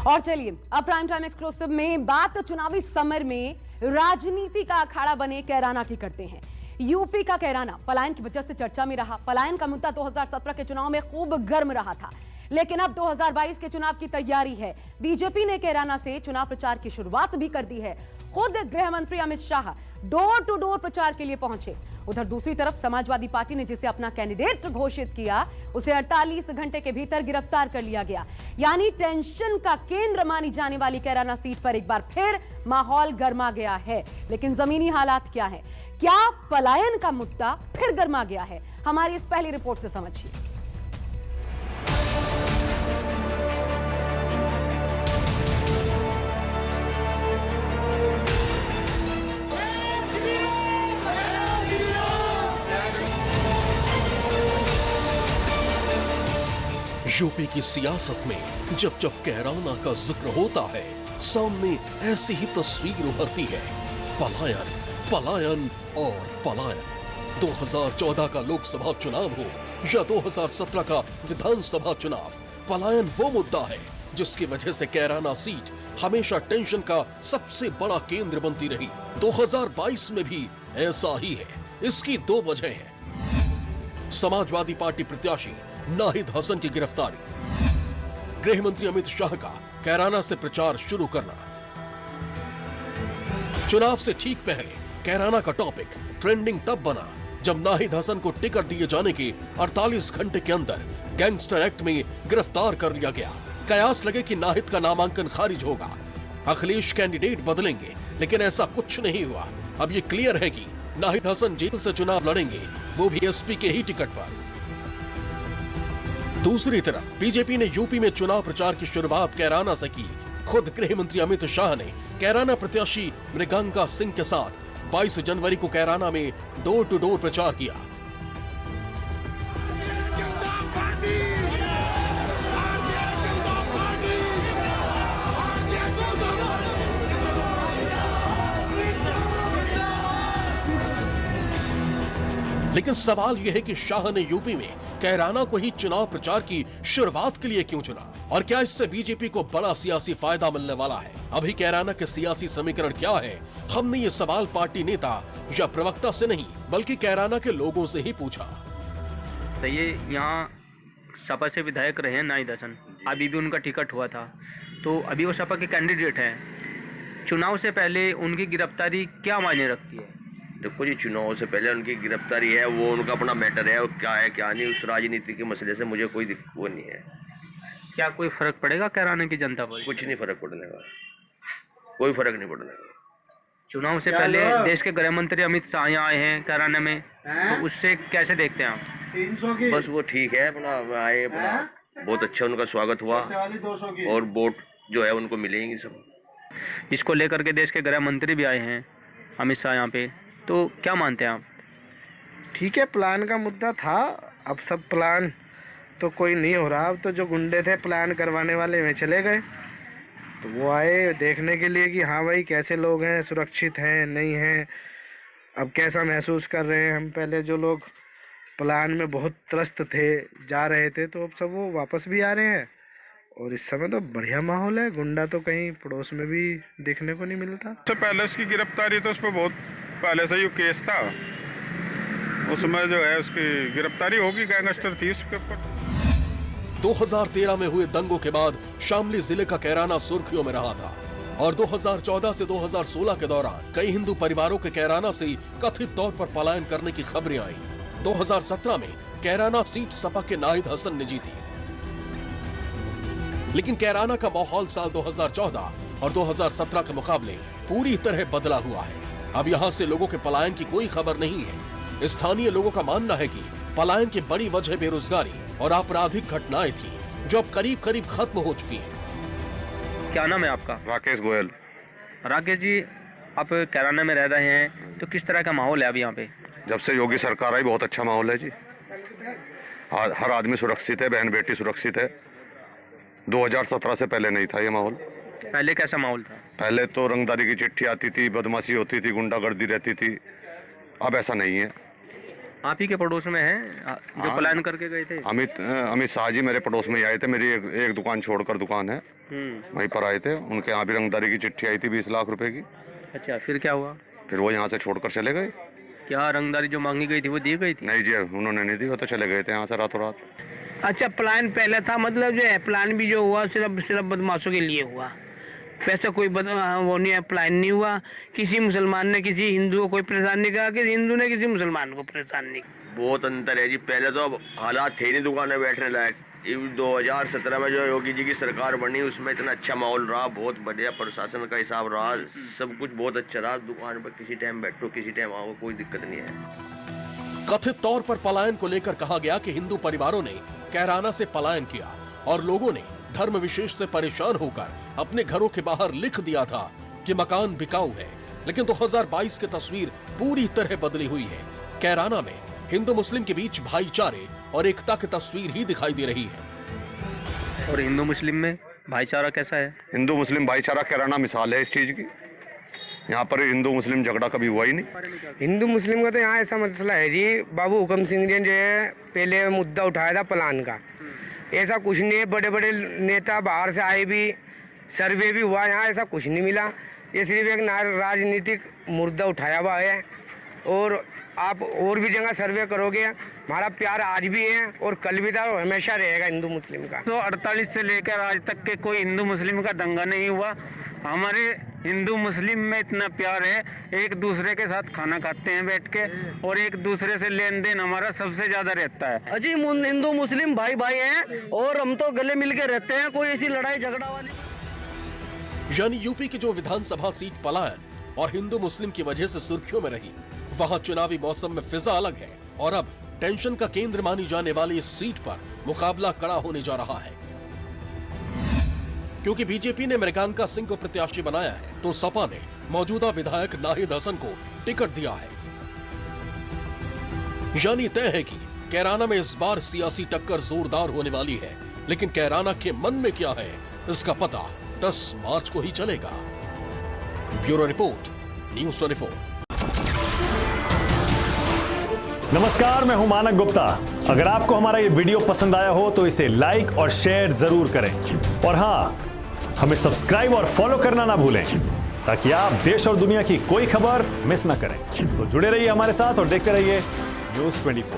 और चलिए अब प्राइम टाइम एक्सक्लूसिव में बात चुनावी समर में राजनीति का अखाड़ा बने कैराना की करते हैं। यूपी का कैराना पलायन की वजह से चर्चा में रहा। पलायन का मुद्दा 2017 के चुनाव में खूब गर्म रहा था, लेकिन अब 2022 के चुनाव की तैयारी है। बीजेपी ने कैराना से चुनाव प्रचार की शुरुआत भी कर दी है। खुद गृह मंत्री Amit Shah door to door प्रचार के लिए पहुंचे। उधर दूसरी तरफ समाजवादी पार्टी ने जिसे अपना कैंडिडेट घोषित किया, उसे 48 घंटे के भीतर गिरफ्तार कर लिया गया। यानी टेंशन का केंद्र मानी जाने वाली कैराना सीट पर एक बार फिर माहौल गर्मा गया है। लेकिन जमीनी हालात क्या है? क्या पलायन का मुद्दा फिर गर्मा गया है? हमारी इस पहली रिपोर्ट से समझिए। यूपी की सियासत में जब जब कैराना का जिक्र होता है, सामने ऐसी ही तस्वीर उभरती है। पलायन, पलायन और पलायन। 2014 का लोकसभा चुनाव हो या 2017 का विधानसभा चुनाव, पलायन वो मुद्दा है जिसकी वजह से कैराना सीट हमेशा टेंशन का सबसे बड़ा केंद्र बनती रही। 2022 में भी ऐसा ही है। इसकी दो वजह हैं। समाजवादी पार्टी प्रत्याशी नाहिद हसन की गिरफ्तारी, गृह मंत्री अमित शाह का कैराना से प्रचार शुरू करना। चुनाव से ठीक पहले कैराना का टॉपिक ट्रेंडिंग तब बना जब नाहिद हसन को टिकट दिए जाने के 48 घंटे के अंदर गैंगस्टर एक्ट में गिरफ्तार कर लिया गया। कयास लगे कि नाहिद का नामांकन खारिज होगा, अखिलेश कैंडिडेट बदलेंगे, लेकिन ऐसा कुछ नहीं हुआ। अब ये क्लियर है कि नाहिद हसन जेल से चुनाव लड़ेंगे, वो भी एसपी के ही टिकट पर। दूसरी तरफ बीजेपी ने यूपी में चुनाव प्रचार की शुरुआत कैराना से की। खुद गृह मंत्री अमित शाह ने कैराना प्रत्याशी मृगांका सिंह के साथ 22 जनवरी को कैराना में डोर टू डोर प्रचार किया। लेकिन सवाल यह है कि शाह ने यूपी में कैराना को ही चुनाव प्रचार की शुरुआत के लिए क्यों चुना, और क्या इससे बीजेपी को बड़ा सियासी फायदा मिलने वाला है? अभी कैराना के सियासी समीकरण क्या है? हमने ये सवाल पार्टी नेता या प्रवक्ता से नहीं, बल्कि कैराना के लोगों से ही पूछा। तो ये यहाँ सपा से विधायक रहे हैं नाहिद हसन, अभी भी उनका टिकट हुआ था, तो अभी वो सपा के कैंडिडेट हैं। चुनाव से पहले उनकी गिरफ्तारी क्या मायने रखती है? देखो जी, चुनाव से पहले उनकी गिरफ्तारी है, वो उनका अपना मैटर है, और क्या है क्या नहीं, उस राजनीति के मसले से मुझे कोई वो नहीं है। क्या कोई फर्क पड़ेगा कैराना की जनता पर? कुछ नहीं फर्क पड़ने का, कोई फर्क नहीं पड़ने का। चुनाव से पहले देश के गृह मंत्री अमित शाह यहाँ आए हैं कैराना में, तो उससे कैसे देखते हैं आप? बस वो ठीक है, अपना आए, अपना बहुत अच्छा उनका स्वागत हुआ, और वोट जो है उनको मिलेंगे सब। इसको लेकर के देश के गृह मंत्री भी आए हैं अमित शाह यहाँ पे, तो क्या मानते हैं आप? ठीक है, प्लान का मुद्दा था, अब सब प्लान तो कोई नहीं हो रहा। अब तो जो गुंडे थे प्लान करवाने वाले में चले गए, तो वो आए देखने के लिए कि हाँ भाई कैसे लोग हैं, सुरक्षित हैं नहीं हैं, अब कैसा महसूस कर रहे हैं। हम पहले जो लोग प्लान में बहुत त्रस्त थे, जा रहे थे, तो अब सब वो वापस भी आ रहे हैं, और इस समय तो बढ़िया माहौल है। गुंडा तो कहीं पड़ोस में भी देखने को नहीं मिलता। तो पहले उसकी गिरफ्तारी तो उस पर बहुत पहले से ही केस था, उसमें जो है उसकी गिरफ्तारी होगी, गैंगस्टर थी उसके ऊपर। 2013 में हुए दंगों के बाद शामली जिले का कैराना सुर्खियों में रहा था, और 2014 से 2016 के दौरान कई हिंदू परिवारों के कैराना से कथित तौर पर पलायन करने की खबरें आई। 2017 में कैराना सीट सपा के नाहिद हसन ने जीती, लेकिन कैराना का माहौल साल 2014 और 2017 के मुकाबले पूरी तरह बदला हुआ है। अब यहाँ से लोगों के पलायन की कोई खबर नहीं है। स्थानीय लोगों का मानना है कि पलायन की बड़ी वजह बेरोजगारी और आपराधिक घटनाएं थी, जो अब करीब करीब खत्म हो चुकी हैं। क्या नाम है आपका? राकेश गोयल। राकेश जी, आप कैराना में रह रहे हैं, तो किस तरह का माहौल है अभी यहाँ पे? जब से योगी सरकार आई बहुत अच्छा माहौल है जी, हर आदमी सुरक्षित है, बहन बेटी सुरक्षित है। 2017 से पहले नहीं था ये माहौल। पहले कैसा माहौल था? पहले तो रंगदारी की चिट्ठी आती थी, बदमाशी होती थी, गुंडागर्दी रहती थी, अब ऐसा नहीं है। आप ही के पड़ोस में हैं जो पलायन करके गए थे? अमित शाह जी मेरे पड़ोस में ही आए थे। मेरी एक दुकान छोड़कर दुकान है, वहीं पर आए थे। उनके यहाँ भी रंगदारी की चिट्ठी आई थी 20 लाख रुपए की। अच्छा, फिर क्या हुआ? फिर वो यहाँ से छोड़कर चले गए। क्या रंगदारी जो मांगी गई थी वो दी गई थी? नहीं जी, उन्होंने नहीं दी, वो तो चले गए थे यहाँ से रातों रात। अच्छा, प्लान पहले था, मतलब जो है प्लान भी जो हुआ सिर्फ बदमाशों के लिए हुआ, वैसा कोई वो नहीं है, प्लान नहीं हुआ। किसी मुसलमान ने किसी हिंदू को कोई परेशान नहीं करा, किसी हिंदू ने किसी मुसलमान को परेशान नहीं। बहुत अंतर है जी। पहले तो अब हालात थे नहीं दुकान में बैठने लायक। 2017 में जो योगी जी की सरकार बनी उसमें इतना अच्छा माहौल रहा, बहुत बढ़िया प्रशासन का हिसाब रहा, सब कुछ बहुत अच्छा रहा। दुकान पर किसी टाइम बैठो, किसी टाइम आओ, कोई दिक्कत नहीं है। कथित तौर पर पलायन को लेकर कहा गया कि हिंदू परिवारों ने कैराना से पलायन किया और लोगों ने धर्म विशेष से परेशान होकर अपने घरों के बाहर लिख दिया था कि मकान बिकाऊ है। लेकिन 2022 की तस्वीर पूरी तरह बदली हुई है। कैराना में हिंदू मुस्लिम के बीच भाईचारे और एकता की तस्वीर ही दिखाई दे रही है। और हिंदू मुस्लिम में भाईचारा कैसा है? हिंदू मुस्लिम भाईचारा कैराना मिसाल है इस चीज की। यहाँ पर हिंदू मुस्लिम झगड़ा कभी हुआ ही नहीं। हिंदू मुस्लिम का तो यहाँ ऐसा मसला है जी, बाबू हुकम सिंह जी ने जो है पहले मुद्दा उठाया था प्लान का, ऐसा कुछ नहीं है। बड़े बड़े नेता बाहर से आए भी, सर्वे भी हुआ, यहाँ ऐसा कुछ नहीं मिला। ये सिर्फ एक राजनीतिक मुद्दा उठाया हुआ है। और आप और भी जगह सर्वे करोगे, हमारा प्यार आज भी है और कल भी था और हमेशा रहेगा हिंदू मुस्लिम का। तो 48 से लेकर आज तक के कोई हिंदू मुस्लिम का दंगा नहीं हुआ। हमारे हिंदू मुस्लिम में इतना प्यार है, एक दूसरे के साथ खाना खाते हैं बैठ के, और एक दूसरे से लेन देन हमारा सबसे ज्यादा रहता है। अजी हिंदू मुस्लिम भाई भाई हैं और हम तो गले मिल के रहते हैं, कोई ऐसी लड़ाई झगड़ा वाली। यानी यूपी की जो विधानसभा सीट पलायन और हिंदू मुस्लिम की वजह से सुर्खियों में रही, वहां चुनावी मौसम में फिजा अलग है और अब टेंशन का केंद्र मानी जाने वाली इस सीट पर मुकाबला कड़ा होने जा रहा है। क्योंकि बीजेपी ने मृगांका सिंह को प्रत्याशी बनाया है, तो सपा ने मौजूदा विधायक नाहिद हसन को टिकट दिया है। यानी तय है कि कैराना में इस बार सियासी टक्कर जोरदार होने वाली है। लेकिन कैराना के मन में क्या है, इसका पता 10 मार्च को ही चलेगा। Bureau report, news 24। नमस्कार, मैं हूं मानक गुप्ता। अगर आपको हमारा ये वीडियो पसंद आया हो तो इसे लाइक और शेयर जरूर करें, और हां, हमें सब्सक्राइब और फॉलो करना ना भूलें ताकि आप देश और दुनिया की कोई खबर मिस ना करें। तो जुड़े रहिए हमारे साथ और देखते रहिए न्यूज़ 24।